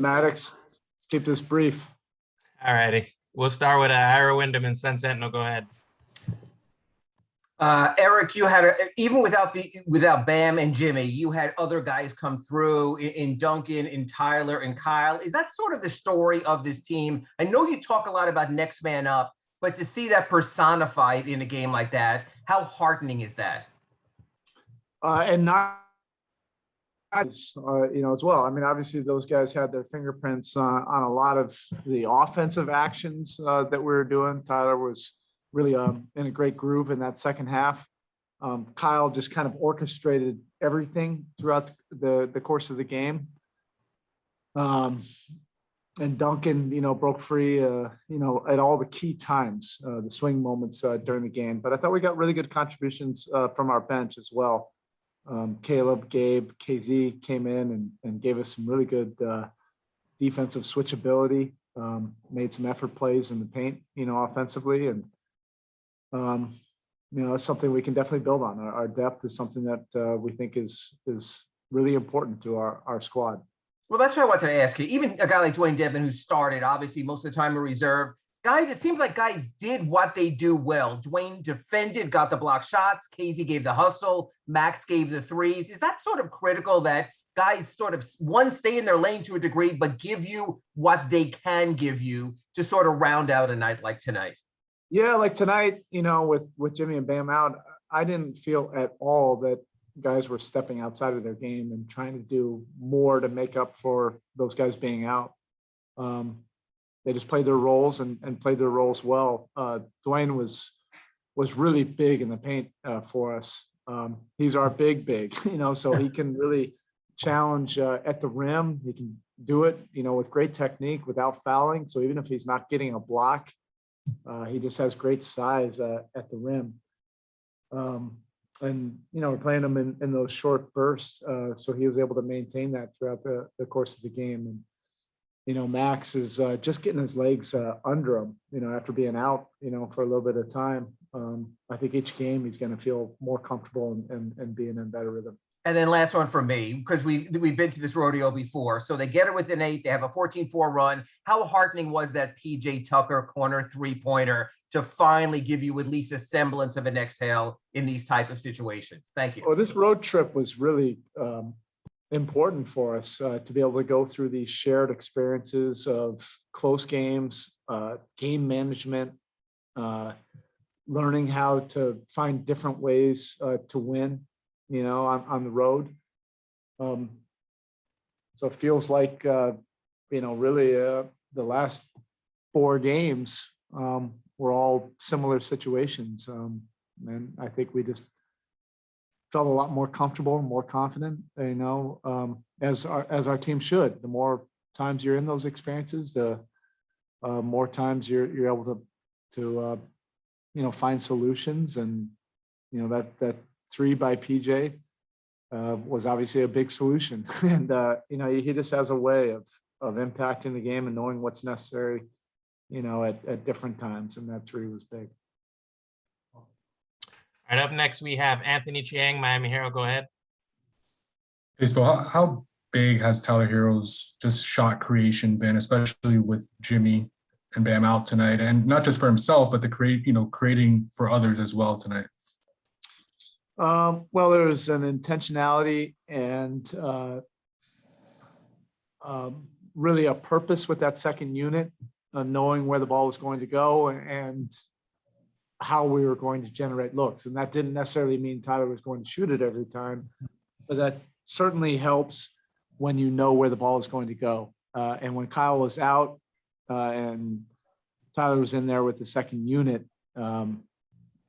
Maddox, let's keep this brief. All righty. We'll start with Ira Wyndham and Sun Sentinel. Go ahead. Erik, you had even without Bam and Jimmy, you had other guys come through in Duncan, in Tyler, and Kyle. Is that sort of the story of this team? I know you talk a lot about next man up, but to see that personified in a game like that, how heartening is that? And not, as well. I mean, obviously those guys had their fingerprints on a lot of the offensive actions that we were doing. Tyler was really in a great groove in that second half. Kyle just kind of orchestrated everything throughout the course of the game. And Duncan, broke free, at all the key times, the swing moments during the game. But I thought we got really good contributions from our bench as well. Caleb, Gabe, KZ came in and gave us some really good defensive switchability, made some effort plays in the paint, offensively. And, it's something we can definitely build on. Our depth is something that we think is really important to our squad. Well, that's what I wanted to ask you. Even a guy like Dwayne Dedmon, who started, obviously, most of the time in reserve, guys, it seems like guys did what they do well. Dwayne defended, got the block shots. Casey gave the hustle. Max gave the threes. Is that sort of critical that guys sort of, one, stay in their lane to a degree, but give you what they can give you to sort of round out a night like tonight? Yeah, like tonight, with Jimmy and Bam out, I didn't feel at all that guys were stepping outside of their game and trying to do more to make up for those guys being out. They just played their roles and played their roles well. Dwayne was really big in the paint for us. He's our big, so he can really challenge at the rim. He can do it, with great technique without fouling. So even if he's not getting a block, he just has great size at the rim. And, we're playing him in those short bursts. So he was able to maintain that throughout the course of the game. And, Max is just getting his legs under him, after being out, for a little bit of time. I think each game he's going to feel more comfortable and being in better rhythm. And then last one for me, because we've been to this rodeo before. So they get it within 8. They have a 14-4 run. How heartening was that PJ Tucker corner three-pointer to finally give you at least a semblance of an exhale in these type of situations? Thank you. Well, this road trip was really important for us to be able to go through these shared experiences of close games, game management, learning how to find different ways to win, on the road. So it feels like, really the last 4 games were all similar situations. And I think we just felt a lot more comfortable and more confident, as our team should. The more times you're in those experiences, the more times you're able to find solutions. And, that 3 by PJ was obviously a big solution. And, he just has a way of impacting the game and knowing what's necessary, at different times. And that 3 was big. All right, up next, we have Anthony Chiang, Miami Herald. Go ahead. Hey, so how big has Tyler Herro's just shot creation been, especially with Jimmy and Bam out tonight? And not just for himself, but creating for others as well tonight. Well, there's an intentionality and really a purpose with that second unit, knowing where the ball was going to go and how we were going to generate looks. And that didn't necessarily mean Tyler was going to shoot it every time, but that certainly helps when you know where the ball is going to go. And when Kyle was out and Tyler was in there with the second unit,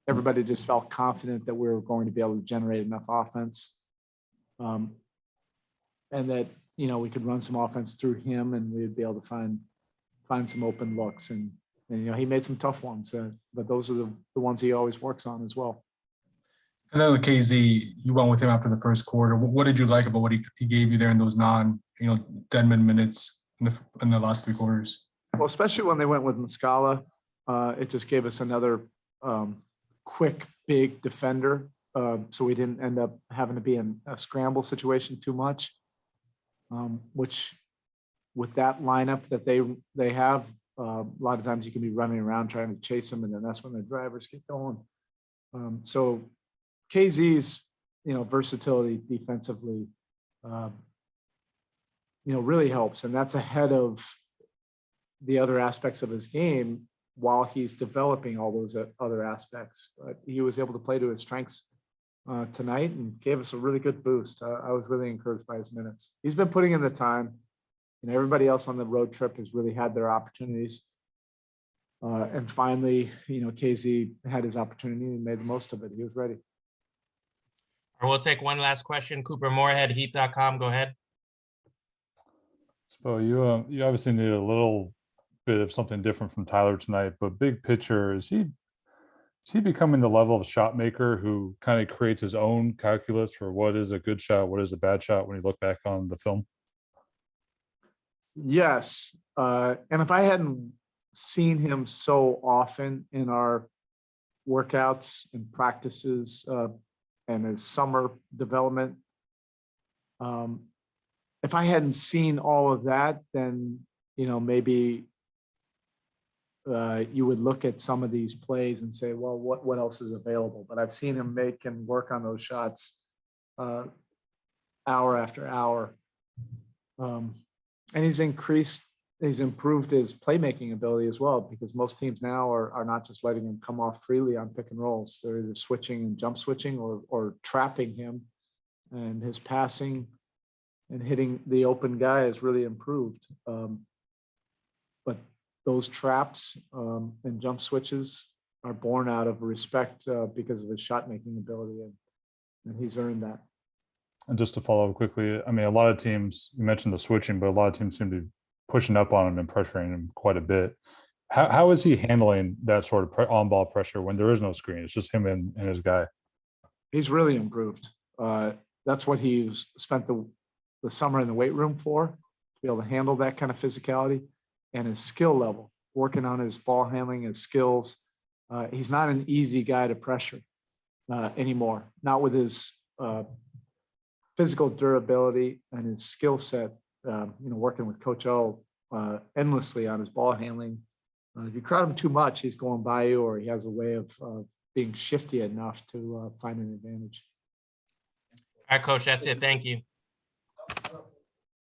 everybody just felt confident that we were going to be able to generate enough offense, and that, we could run some offense through him and we'd be able to find some open looks. And he made some tough ones, but those are the ones he always works on as well. And then with KZ, you went with him after the first quarter. What did you like about what he gave you there in those Dedmon minutes in the last 3 quarters? Well, especially when they went with Muscala, it just gave us another quick, big defender. So we didn't end up having to be in a scramble situation too much, which with that lineup that they have, a lot of times you can be running around trying to chase them, and then that's when the drivers get going. So KZ's, versatility defensively, really helps, and that's ahead of the other aspects of his game while he's developing all those other aspects. But he was able to play to his strengths tonight and gave us a really good boost. I was really encouraged by his minutes. He's been putting in the time. Everybody else on the road trip has really had their opportunities. And finally, KZ had his opportunity and made the most of it. He was ready. Or we'll take one last question. Cooper Moorhead, Heat.com. Go ahead. Spo, you obviously need a little bit of something different from Tyler tonight, but big picture, is he becoming the level of shot maker who kind of creates his own calculus for what is a good shot, what is a bad shot when you look back on the film? Yes. And if I hadn't seen him so often in our workouts and practices and his summer development, if I hadn't seen all of that, then, maybe you would look at some of these plays and say, well, what else is available? But I've seen him make and work on those shots hour after hour. And he's improved his playmaking ability as well, because most teams now are not just letting him come off freely on pick and rolls. They're either switching and jump switching or trapping him, and his passing and hitting the open guy has really improved. But those traps and jump switches are born out of respect because of his shot making ability, and he's earned that. And just to follow up quickly, I mean, a lot of teams, you mentioned the switching, but a lot of teams seem to be pushing up on him and pressuring him quite a bit. How is he handling that sort of on-ball pressure when there is no screen? It's just him and his guy. He's really improved. That's what he's spent the summer in the weight room for, to be able to handle that kind of physicality, and his skill level, working on his ball handling, his skills. He's not an easy guy to pressure anymore, not with his physical durability and his skill set, working with Coach O endlessly on his ball handling. If you crowd him too much, he's going by you, or he has a way of being shifty enough to find an advantage. All right, Coach, that's it. Thank you.